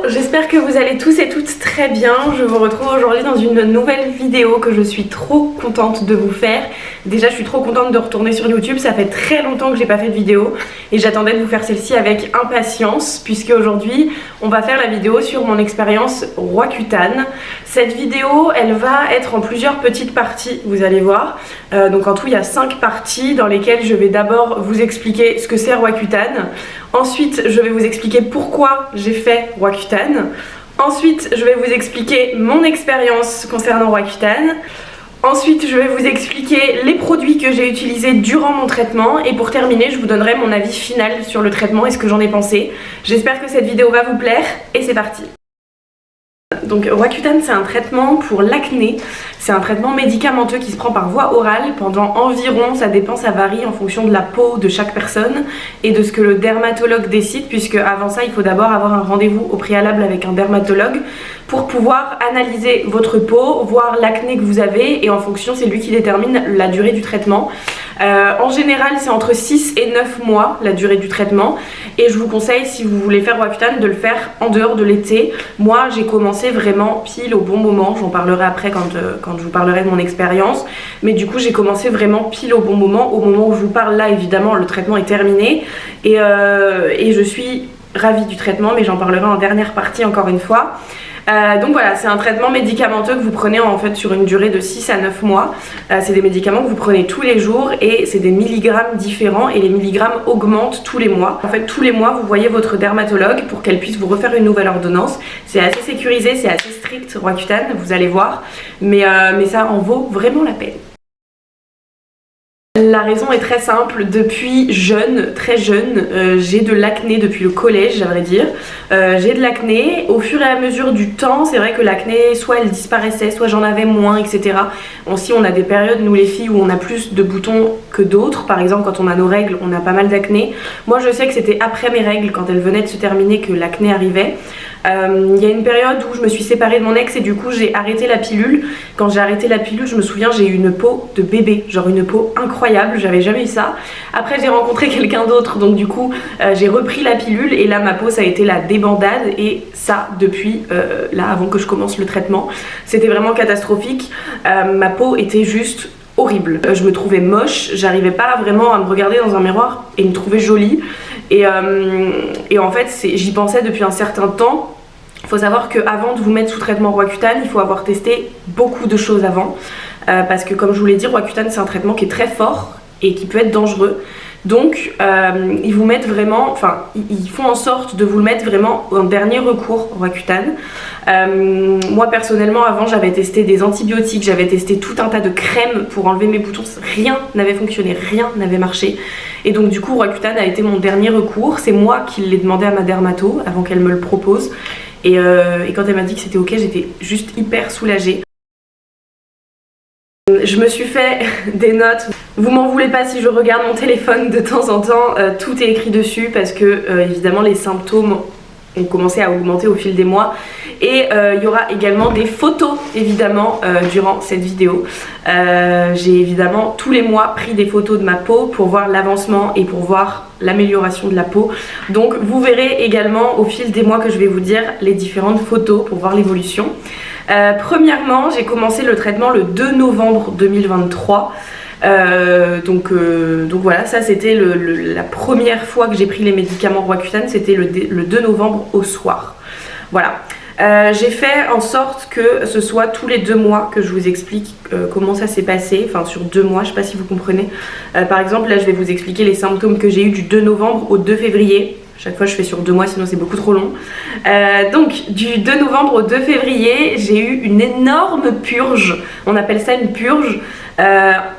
j'espère que vous allez tous et toutes très bien. Je vous retrouve aujourd'hui dans une nouvelle vidéo que je suis trop contente de vous faire. Déjà je suis trop contente de retourner sur YouTube, ça fait très longtemps que j'ai pas fait de vidéo et j'attendais de vous faire celle-ci avec impatience puisque aujourd'hui on va faire la vidéo sur mon expérience Roaccutane. Cette vidéo elle va être en plusieurs petites parties, vous allez voir. Donc en tout il y a 5 parties dans lesquelles je vais d'abord vous expliquer ce que c'est Roaccutane. Ensuite je vais vous expliquer pourquoi j'ai fait Roaccutane. Ensuite je vais vous expliquer mon expérience concernant Roaccutane. Ensuite je vais vous expliquer les produits que j'ai utilisés durant mon traitement. Et pour terminer je vous donnerai mon avis final sur le traitement et ce que j'en ai pensé. J'espère que cette vidéo va vous plaire et c'est parti. Donc Roaccutane c'est un traitement pour l'acné, c'est un traitement médicamenteux qui se prend par voie orale pendant environ, ça dépend, ça varie en fonction de la peau de chaque personne et de ce que le dermatologue décide, puisque avant ça il faut d'abord avoir un rendez-vous au préalable avec un dermatologue pour pouvoir analyser votre peau, voir l'acné que vous avez et en fonction c'est lui qui détermine la durée du traitement. En général c'est entre 6 et 9 mois la durée du traitement et je vous conseille si vous voulez faire Roaccutane de le faire en dehors de l'été. Moi j'ai commencé vraiment pile au bon moment, j'en parlerai après quand je vous parlerai de mon expérience, mais du coup j'ai commencé vraiment pile au bon moment. Au moment où je vous parle là évidemment le traitement est terminé et je suis ravie du traitement, mais j'en parlerai en dernière partie encore une fois. Donc voilà, c'est un traitement médicamenteux que vous prenez en fait sur une durée de 6 à 9 mois. C'est des médicaments que vous prenez tous les jours et c'est des milligrammes différents et les milligrammes augmentent tous les mois. En fait tous les mois vous voyez votre dermatologue pour qu'elle puisse vous refaire une nouvelle ordonnance. C'est assez sécurisé, c'est assez strict Roaccutane, vous allez voir, mais ça en vaut vraiment la peine. La raison est très simple, depuis jeune, très jeune, j'ai de l'acné depuis le collège à vrai dire. J'ai de l'acné, au fur et à mesure du temps, c'est vrai que l'acné soit elle disparaissait, soit j'en avais moins, etc. Aussi on a des périodes, nous les filles, où on a plus de boutons que d'autres. Par exemple quand on a nos règles, on a pas mal d'acné. Moi je sais que c'était après mes règles, quand elles venaient de se terminer, que l'acné arrivait. Il y a une période où je me suis séparée de mon ex et du coup j'ai arrêté la pilule. Quand j'ai arrêté la pilule, je me souviens, j'ai eu une peau de bébé, genre une peau incroyable, j'avais jamais eu ça. Après j'ai rencontré quelqu'un d'autre, donc du coup j'ai repris la pilule et là ma peau ça a été la débandade et ça depuis là avant que je commence le traitement. C'était vraiment catastrophique, ma peau était juste horrible. Je me trouvais moche, j'arrivais pas vraiment à me regarder dans un miroir et me trouver jolie. Et en fait j'y pensais depuis un certain temps. Il faut savoir qu'avant de vous mettre sous traitement Roaccutane, il faut avoir testé beaucoup de choses avant. Parce que comme je vous l'ai dit, Roaccutane c'est un traitement qui est très fort et qui peut être dangereux. Donc ils vous mettent vraiment, enfin ils font en sorte de vous le mettre vraiment en dernier recours Roaccutane. Moi personnellement avant j'avais testé des antibiotiques, j'avais testé tout un tas de crèmes pour enlever mes boutons, rien n'avait fonctionné, rien n'avait marché. Et donc du coup Roaccutane a été mon dernier recours, c'est moi qui l'ai demandé à ma dermato avant qu'elle me le propose. Et quand elle m'a dit que c'était ok, j'étais juste hyper soulagée. Je me suis fait des notes, vous m'en voulez pas si je regarde mon téléphone de temps en temps, tout est écrit dessus parce que évidemment les symptômes ont commencé à augmenter au fil des mois. Et il y aura également des photos évidemment durant cette vidéo. J'ai évidemment tous les mois pris des photos de ma peau pour voir l'avancement et pour voir l'amélioration de la peau. Donc vous verrez également au fil des mois que je vais vous dire les différentes photos pour voir l'évolution. Premièrement j'ai commencé le traitement le 2 novembre 2023. Donc voilà, ça c'était la première fois que j'ai pris les médicaments Roaccutane, c'était le 2 novembre au soir. Voilà. J'ai fait en sorte que ce soit tous les 2 mois que je vous explique comment ça s'est passé, enfin sur 2 mois, je sais pas si vous comprenez. Par exemple là je vais vous expliquer les symptômes que j'ai eu du 2 novembre au 2 février. Chaque fois je fais sur 2 mois sinon c'est beaucoup trop long. Donc du 2 novembre au 2 février j'ai eu une énorme purge, on appelle ça une purge.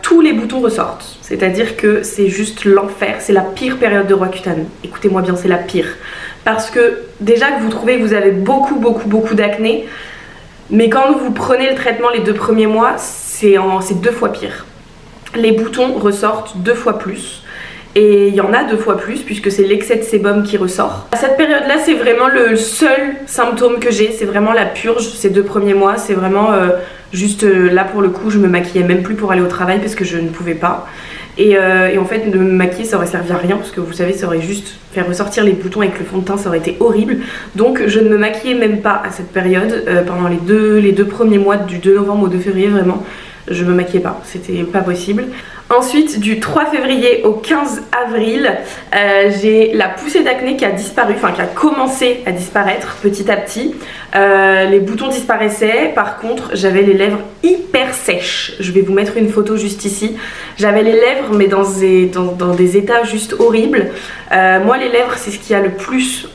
Tous les boutons ressortent, c'est-à-dire que c'est juste l'enfer, c'est la pire période de Roaccutane. Écoutez-moi bien, c'est la pire. Parce que déjà que vous trouvez que vous avez beaucoup d'acné, mais quand vous prenez le traitement les 2 premiers mois, c'est 2 fois pire. Les boutons ressortent 2 fois plus. Et il y en a 2 fois plus puisque c'est l'excès de sébum qui ressort. À cette période là c'est vraiment le seul symptôme que j'ai, c'est vraiment la purge ces 2 premiers mois. C'est vraiment juste là pour le coup je me maquillais même plus pour aller au travail parce que je ne pouvais pas. Et en fait de me maquiller ça aurait servi à rien parce que vous savez ça aurait juste fait ressortir les boutons avec le fond de teint, ça aurait été horrible. Donc je ne me maquillais même pas à cette période, pendant les deux premiers mois du 2 novembre au 2 février vraiment. Je me maquillais pas, c'était pas possible. Ensuite du 3 février au 15 avril, j'ai la poussée d'acné qui a disparu, enfin qui a commencé à disparaître petit à petit. Les boutons disparaissaient, par contre j'avais les lèvres hyper sèches. Je vais vous mettre une photo juste ici. J'avais les lèvres mais dans des états juste horribles. Moi les lèvres c'est ce qui a le plus...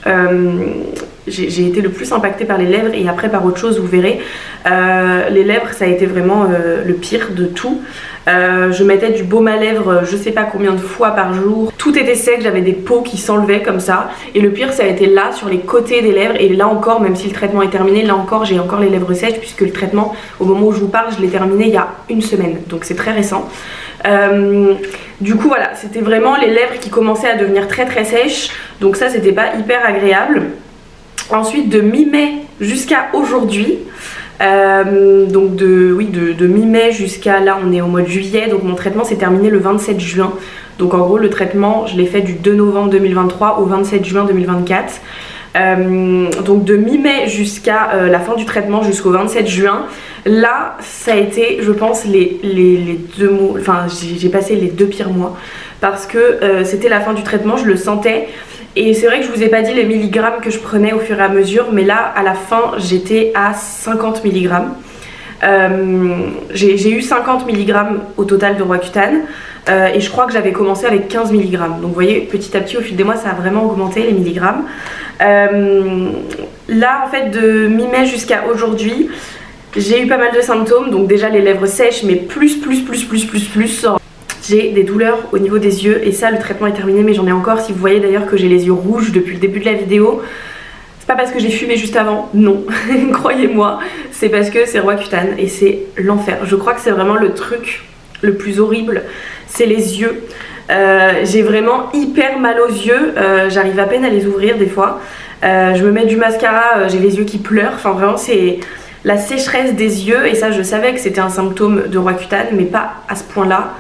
j'ai été le plus impactée par les lèvres et après par autre chose, vous verrez. Les lèvres ça a été vraiment le pire de tout. Je mettais du baume à lèvres je sais pas combien de fois par jour. Tout était sec, j'avais des peaux qui s'enlevaient comme ça. Et le pire ça a été là sur les côtés des lèvres. Et là encore, même si le traitement est terminé, là encore j'ai encore les lèvres sèches puisque le traitement au moment où je vous parle je l'ai terminé il y a une semaine. Donc c'est très récent. Du coup voilà, c'était vraiment les lèvres qui commençaient à devenir très très sèches. Donc ça c'était pas hyper agréable. Ensuite de mi-mai jusqu'à aujourd'hui, donc de mi-mai jusqu'à là on est au mois de juillet, donc mon traitement s'est terminé le 27 juin. Donc en gros le traitement je l'ai fait du 2 novembre 2023 au 27 juin 2024. Donc de mi-mai jusqu'à la fin du traitement jusqu'au 27 juin, là ça a été je pense les deux mois, enfin j'ai passé les 2 pires mois parce que c'était la fin du traitement, je le sentais. Et c'est vrai que je vous ai pas dit les milligrammes que je prenais au fur et à mesure, mais là à la fin j'étais à 50 mg. J'ai eu 50 mg au total de Roaccutane et je crois que j'avais commencé avec 15 mg. Donc vous voyez petit à petit au fil des mois ça a vraiment augmenté les milligrammes. Là en fait de mi-mai jusqu'à aujourd'hui j'ai eu pas mal de symptômes, donc déjà les lèvres sèches mais plus. J'ai des douleurs au niveau des yeux et ça le traitement est terminé mais j'en ai encore. Si vous voyez d'ailleurs que j'ai les yeux rouges depuis le début de la vidéo, c'est pas parce que j'ai fumé juste avant, non, croyez-moi, c'est parce que c'est Roaccutane et c'est l'enfer. Je crois que c'est vraiment le truc le plus horrible, c'est les yeux. J'ai vraiment hyper mal aux yeux, j'arrive à peine à les ouvrir des fois. Je me mets du mascara, j'ai les yeux qui pleurent, enfin vraiment c'est la sécheresse des yeux et ça je savais que c'était un symptôme de Roaccutane mais pas à ce point là.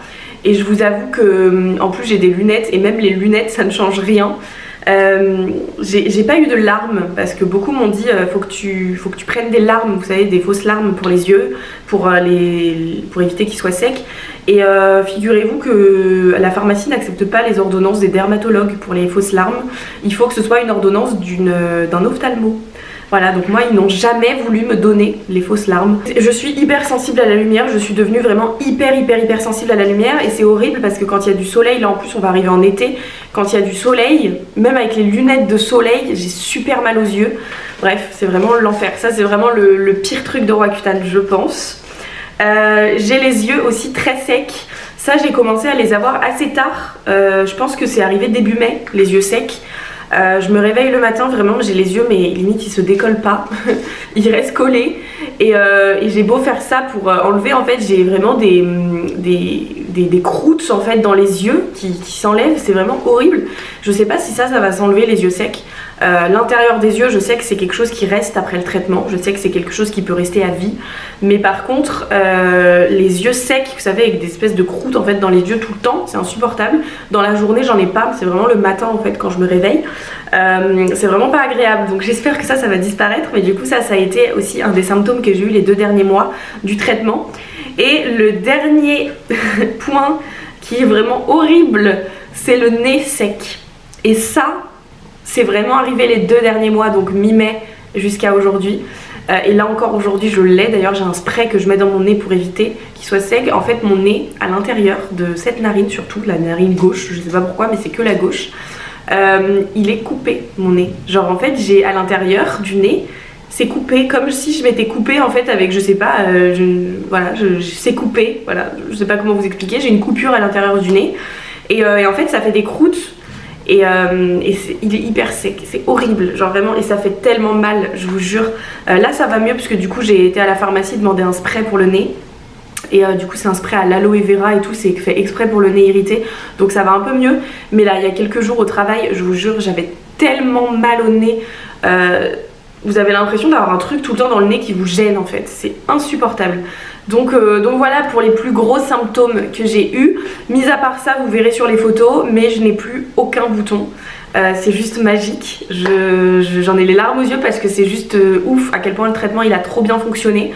Et je vous avoue que en plus j'ai des lunettes et même les lunettes ça ne change rien. J'ai pas eu de larmes parce que beaucoup m'ont dit faut que tu prennes des larmes, vous savez, des fausses larmes pour les yeux pour éviter qu'ils soient secs. Et figurez-vous que la pharmacie n'accepte pas les ordonnances des dermatologues pour les fausses larmes. Il faut que ce soit une ordonnance d'un ophtalmo. Voilà, donc moi ils n'ont jamais voulu me donner les fausses larmes. Je suis hyper sensible à la lumière, je suis devenue vraiment hyper sensible à la lumière et c'est horrible parce que quand il y a du soleil, là en plus on va arriver en été, quand il y a du soleil, même avec les lunettes de soleil, j'ai super mal aux yeux. Bref, c'est vraiment l'enfer, ça c'est vraiment le pire truc de Roaccutane je pense. J'ai les yeux aussi très secs, ça j'ai commencé à les avoir assez tard, je pense que c'est arrivé début mai, les yeux secs. Je me réveille le matin, vraiment j'ai les yeux mais limite ils se décollent pas, ils restent collés et j'ai beau faire ça pour enlever en fait j'ai vraiment des croûtes en fait dans les yeux qui s'enlèvent, c'est vraiment horrible. Je sais pas si ça va s'enlever les yeux secs. L'intérieur des yeux je sais que c'est quelque chose qui reste après le traitement, je sais que c'est quelque chose qui peut rester à vie, mais par contre les yeux secs, vous savez avec des espèces de croûtes en fait dans les yeux tout le temps, c'est insupportable. Dans la journée j'en ai pas, c'est vraiment le matin en fait quand je me réveille, c'est vraiment pas agréable, donc j'espère que ça va disparaître. Mais du coup ça a été aussi un des symptômes que j'ai eu les 2 derniers mois du traitement. Et le dernier point qui est vraiment horrible, c'est le nez sec. Et ça c'est vraiment arrivé les 2 derniers mois, donc mi-mai jusqu'à aujourd'hui. Et là encore aujourd'hui je l'ai, d'ailleurs j'ai un spray que je mets dans mon nez pour éviter qu'il soit sec. En fait mon nez à l'intérieur de cette narine, surtout la narine gauche, je sais pas pourquoi mais c'est que la gauche, il est coupé mon nez. Genre en fait j'ai à l'intérieur du nez, c'est coupé comme si je m'étais coupée en fait avec je sais pas, c'est coupé, voilà, je sais pas comment vous expliquer, j'ai une coupure à l'intérieur du nez et en fait ça fait des croûtes. Et il est hyper sec, c'est horrible, genre vraiment, et ça fait tellement mal, je vous jure. Là ça va mieux parce que du coup j'ai été à la pharmacie demander un spray pour le nez. Et du coup c'est un spray à l'aloe vera et tout, c'est fait exprès pour le nez irrité, donc ça va un peu mieux. Mais là il y a quelques jours au travail, je vous jure, j'avais tellement mal au nez. Vous avez l'impression d'avoir un truc tout le temps dans le nez qui vous gêne en fait, c'est insupportable. Donc voilà pour les plus gros symptômes que j'ai eu. Mis à part ça, vous verrez sur les photos, mais je n'ai plus aucun bouton. C'est juste magique, j'en ai les larmes aux yeux parce que c'est juste ouf à quel point le traitement il a trop bien fonctionné.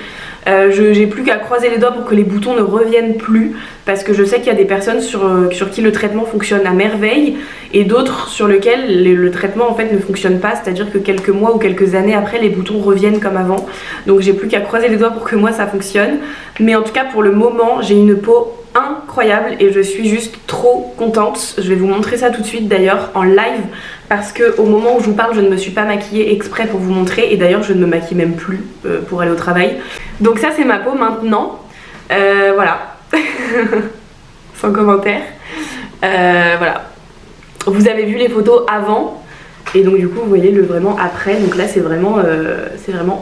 J'ai plus qu'à croiser les doigts pour que les boutons ne reviennent plus, parce que je sais qu'il y a des personnes sur qui le traitement fonctionne à merveille et d'autres sur lesquelles le traitement en fait ne fonctionne pas, c'est-à-dire que quelques mois ou quelques années après les boutons reviennent comme avant. Donc j'ai plus qu'à croiser les doigts pour que moi ça fonctionne. Mais en tout cas pour le moment j'ai une peau incroyable et je suis juste trop contente. Je vais vous montrer ça tout de suite d'ailleurs en live, parce que au moment où je vous parle je ne me suis pas maquillée exprès pour vous montrer, et d'ailleurs je ne me maquille même plus pour aller au travail. Donc ça c'est ma peau maintenant, voilà. Sans commentaire. Voilà, vous avez vu les photos avant et donc du coup vous voyez le vraiment après. Donc là c'est vraiment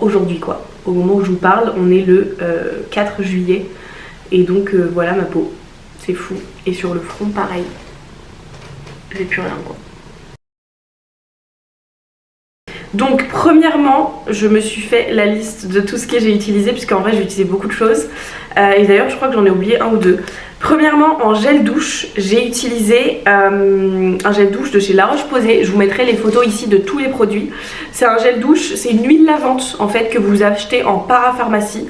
aujourd'hui quoi. Au moment où je vous parle on est le 4 juillet. Et donc voilà ma peau, c'est fou. Et sur le front pareil, j'ai plus rien quoi. Donc premièrement, je me suis fait la liste de tout ce que j'ai utilisé, puisqu'en vrai j'ai utilisé beaucoup de choses. Et d'ailleurs je crois que j'en ai oublié un ou deux. Premièrement, en gel douche, j'ai utilisé un gel douche de chez La Roche-Posay. Je vous mettrai les photos ici de tous les produits. C'est un gel douche, c'est une huile lavante en fait que vous achetez en parapharmacie.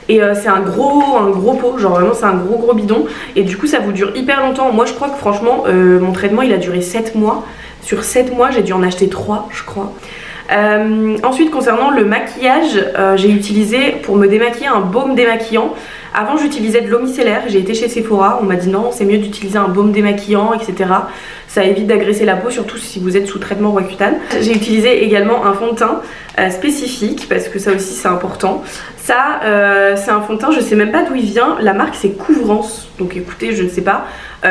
Et c'est un gros pot, genre vraiment c'est un gros bidon. Et du coup ça vous dure hyper longtemps. Moi je crois que franchement mon traitement il a duré 7 mois. Sur 7 mois j'ai dû en acheter 3 je crois. Ensuite concernant le maquillage, j'ai utilisé pour me démaquiller un baume démaquillant. Avant j'utilisais de l'eau micellaire, j'ai été chez Sephora, on m'a dit non c'est mieux d'utiliser un baume démaquillant etc. Ça évite d'agresser la peau, surtout si vous êtes sous traitement Roaccutane. J'ai utilisé également un fond de teint spécifique parce que ça aussi c'est important. Ça c'est un fond de teint, je sais même pas d'où il vient, la marque c'est Couvrance, donc écoutez je ne sais pas.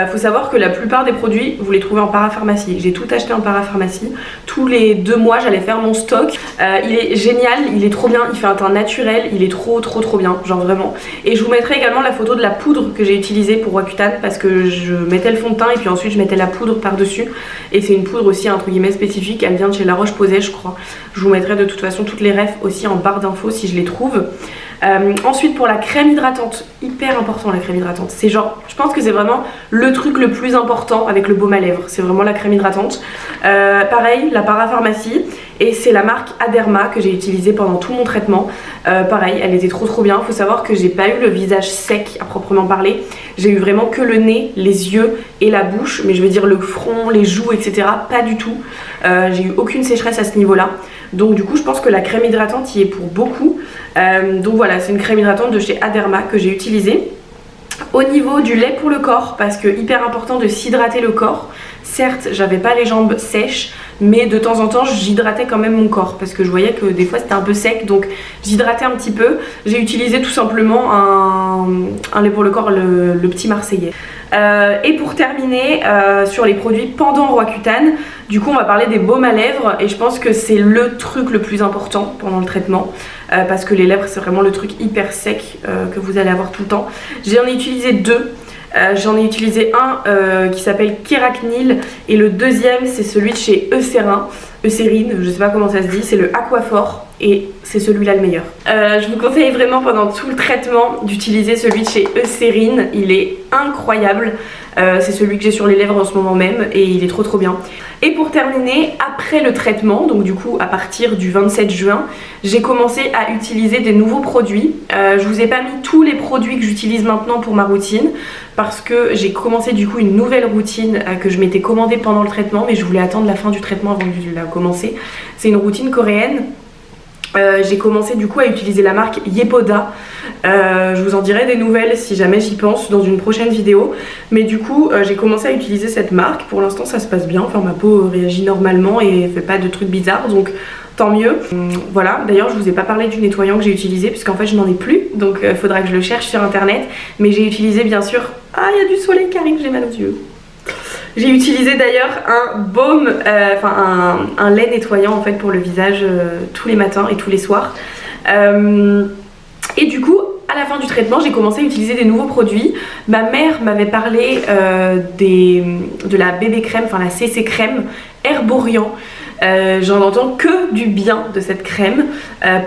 Faut savoir que la plupart des produits vous les trouvez en parapharmacie. J'ai tout acheté en parapharmacie. Tous les 2 mois j'allais faire mon stock. Il est génial, il est trop bien, il fait un teint naturel, il est trop bien, genre vraiment. Et je vous mettrai également la photo de la poudre que j'ai utilisée pour Roaccutane, parce que je mettais le fond de teint et puis ensuite je mettais la poudre par dessus. Et c'est une poudre aussi entre guillemets spécifique, elle vient de chez La Roche-Posay je crois. Je vous mettrai de toute façon toutes les refs aussi en barre d'infos si je les trouve. Ensuite pour la crème hydratante, hyper important la crème hydratante, c'est genre, je pense que c'est vraiment le truc le plus important avec le baume à lèvres, c'est vraiment la crème hydratante. Pareil, la parapharmacie, et c'est la marque Aderma que j'ai utilisée pendant tout mon traitement. Pareil, elle était trop bien. Faut savoir que j'ai pas eu le visage sec à proprement parler, j'ai eu vraiment que le nez, les yeux et la bouche, mais je veux dire le front, les joues etc, pas du tout. J'ai eu aucune sécheresse à ce niveau là. Donc du coup je pense que la crème hydratante y est pour beaucoup. Donc voilà, c'est une crème hydratante de chez Aderma que j'ai utilisée. Au niveau du lait pour le corps, parce que hyper important de s'hydrater le corps. Certes j'avais pas les jambes sèches, mais de temps en temps j'hydratais quand même mon corps, parce que je voyais que des fois c'était un peu sec, donc j'hydratais un petit peu. J'ai utilisé tout simplement un lait pour le corps, le petit Marseillais. Et pour terminer sur les produits pendant Roaccutane, du coup on va parler des baumes à lèvres, et je pense que c'est le truc le plus important pendant le traitement, parce que les lèvres c'est vraiment le truc hyper sec que vous allez avoir tout le temps. J'en ai utilisé 2. J'en ai utilisé un qui s'appelle Kéracnil, et le deuxième c'est celui de chez Eucérine, je sais pas comment ça se dit, c'est le Aquaphor, et c'est celui-là le meilleur. Je vous conseille vraiment pendant tout le traitement d'utiliser celui de chez Eucérine, il est incroyable. C'est celui que j'ai sur les lèvres en ce moment même et il est trop bien. Et pour terminer, après le traitement, donc du coup à partir du 27 juin, j'ai commencé à utiliser des nouveaux produits. Je vous ai pas mis tous les produits que j'utilise maintenant pour ma routine, parce que j'ai commencé du coup une nouvelle routine que je m'étais commandée pendant le traitement, mais je voulais attendre la fin du traitement avant de la commencer. C'est une routine coréenne. J'ai commencé du coup à utiliser la marque Yepoda. Je vous en dirai des nouvelles si jamais j'y pense dans une prochaine vidéo. Mais du coup j'ai commencé à utiliser cette marque. Pour l'instant ça se passe bien, enfin ma peau réagit normalement et fait pas de trucs bizarres, donc tant mieux. Voilà, d'ailleurs je vous ai pas parlé du nettoyant que j'ai utilisé, puisqu'en fait je n'en ai plus, donc faudra que je le cherche sur internet. Mais j'ai utilisé bien sûr... Ah, il y a du soleil qui arrive, j'ai mal aux yeux. J'ai utilisé d'ailleurs un baume, un lait nettoyant en fait pour le visage tous les matins et tous les soirs. Et du coup, à la fin du traitement, j'ai commencé à utiliser des nouveaux produits. Ma mère m'avait parlé de la bébé crème, enfin la CC crème Herborian. J'en entends que du bien de cette crème.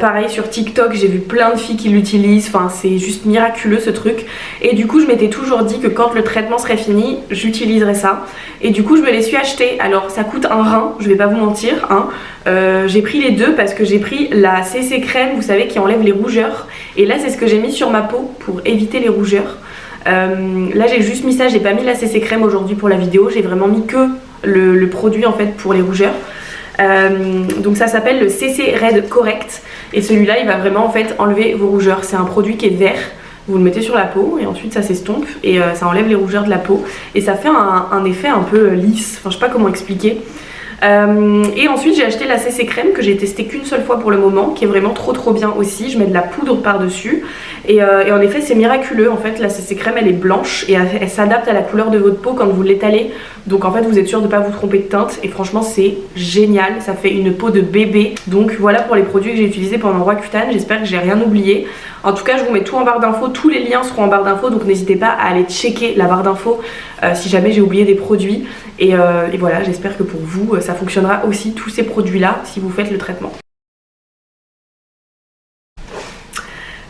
Pareil sur TikTok, j'ai vu plein de filles qui l'utilisent, enfin c'est juste miraculeux ce truc. Et du coup je m'étais toujours dit que quand le traitement serait fini, j'utiliserais ça. Et du coup je me les suis achetées. Alors ça coûte un rein, je vais pas vous mentir hein. J'ai pris les deux parce que j'ai pris la CC crème, vous savez, qui enlève les rougeurs. Et là c'est ce que j'ai mis sur ma peau pour éviter les rougeurs. Là j'ai juste mis ça, j'ai pas mis la CC crème aujourd'hui pour la vidéo, j'ai vraiment mis que le produit en fait pour les rougeurs. Donc ça s'appelle le CC Red Correct et celui-là il va vraiment en fait enlever vos rougeurs. C'est un produit qui est vert, vous le mettez sur la peau et ensuite ça s'estompe et ça enlève les rougeurs de la peau et ça fait un effet un peu lisse, enfin je sais pas comment expliquer. Et ensuite j'ai acheté la CC crème que j'ai testé qu'une seule fois pour le moment, qui est vraiment trop bien aussi. Je mets de la poudre par dessus et en effet c'est miraculeux. En fait la CC crème elle est blanche et elle s'adapte à la couleur de votre peau quand vous l'étalez, donc en fait vous êtes sûr de ne pas vous tromper de teinte et franchement c'est génial, ça fait une peau de bébé. Donc voilà pour les produits que j'ai utilisés pendant Roaccutane, j'espère que j'ai rien oublié. En tout cas je vous mets tout en barre d'infos, tous les liens seront en barre d'infos, donc n'hésitez pas à aller checker la barre d'infos si jamais j'ai oublié des produits. Et voilà, j'espère que pour vous ça fonctionnera aussi, tous ces produits là, si vous faites le traitement.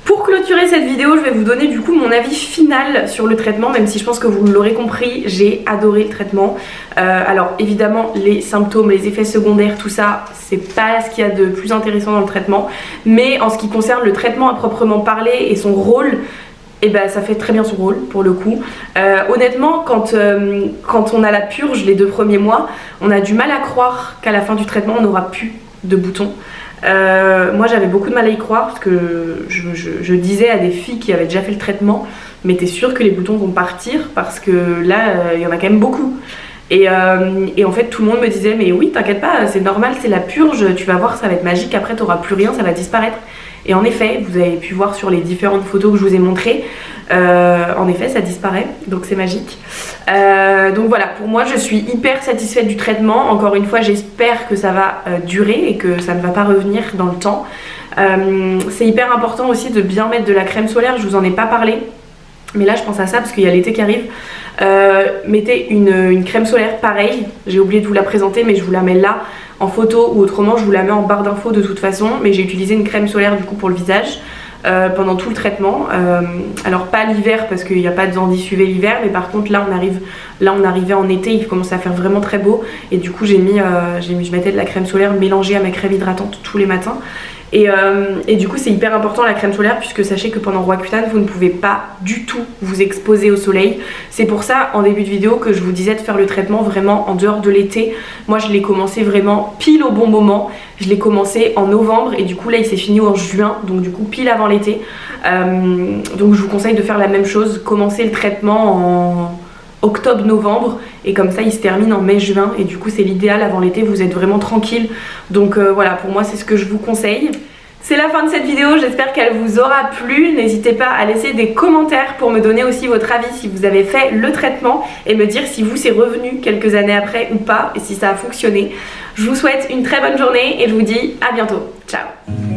Pour clôturer cette vidéo, je vais vous donner du coup mon avis final sur le traitement, même si je pense que vous l'aurez compris, j'ai adoré le traitement. Alors évidemment les symptômes, les effets secondaires, tout ça, c'est pas ce qu'il y a de plus intéressant dans le traitement. Mais en ce qui concerne le traitement à proprement parler et son rôle, et ben ça fait très bien son rôle pour le coup. Honnêtement quand on a la purge les 2 premiers mois, on a du mal à croire qu'à la fin du traitement on n'aura plus de boutons. Moi j'avais beaucoup de mal à y croire parce que je disais à des filles qui avaient déjà fait le traitement, mais t'es sûre que les boutons vont partir parce que là il y en a quand même beaucoup. Et en fait tout le monde me disait mais oui t'inquiète pas, c'est normal, c'est la purge, tu vas voir ça va être magique, après t'auras plus rien, ça va disparaître. Et en effet, vous avez pu voir sur les différentes photos que je vous ai montrées, en effet ça disparaît, donc c'est magique. Donc voilà, pour moi je suis hyper satisfaite du traitement. Encore une fois j'espère que ça va durer et que ça ne va pas revenir dans le temps. C'est hyper important aussi de bien mettre de la crème solaire, je vous en ai pas parlé, mais là je pense à ça parce qu'il y a l'été qui arrive. Mettez une crème solaire pareille, j'ai oublié de vous la présenter mais je vous la mets là en photo ou autrement je vous la mets en barre d'infos de toute façon, mais j'ai utilisé une crème solaire du coup pour le visage pendant tout le traitement. Alors pas l'hiver parce qu'il n'y a pas d'anti-UV l'hiver, mais par contre là on arrivait en été, il commençait à faire vraiment très beau et du coup je mettais de la crème solaire mélangée à ma crème hydratante tous les matins. Et du coup c'est hyper important la crème solaire, puisque sachez que pendant Roaccutane vous ne pouvez pas du tout vous exposer au soleil. C'est pour ça en début de vidéo que je vous disais de faire le traitement vraiment en dehors de l'été. Moi je l'ai commencé vraiment pile au bon moment, je l'ai commencé en novembre et du coup là il s'est fini en juin, donc du coup pile avant l'été. Donc je vous conseille de faire la même chose, commencer le traitement en octobre-novembre et comme ça il se termine en mai-juin et du coup c'est l'idéal avant l'été, vous êtes vraiment tranquille. Donc voilà, pour moi c'est ce que je vous conseille. C'est la fin de cette vidéo, j'espère qu'elle vous aura plu. N'hésitez pas à laisser des commentaires pour me donner aussi votre avis si vous avez fait le traitement et me dire si vous c'est revenu quelques années après ou pas et si ça a fonctionné. Je vous souhaite une très bonne journée et je vous dis à bientôt. Ciao.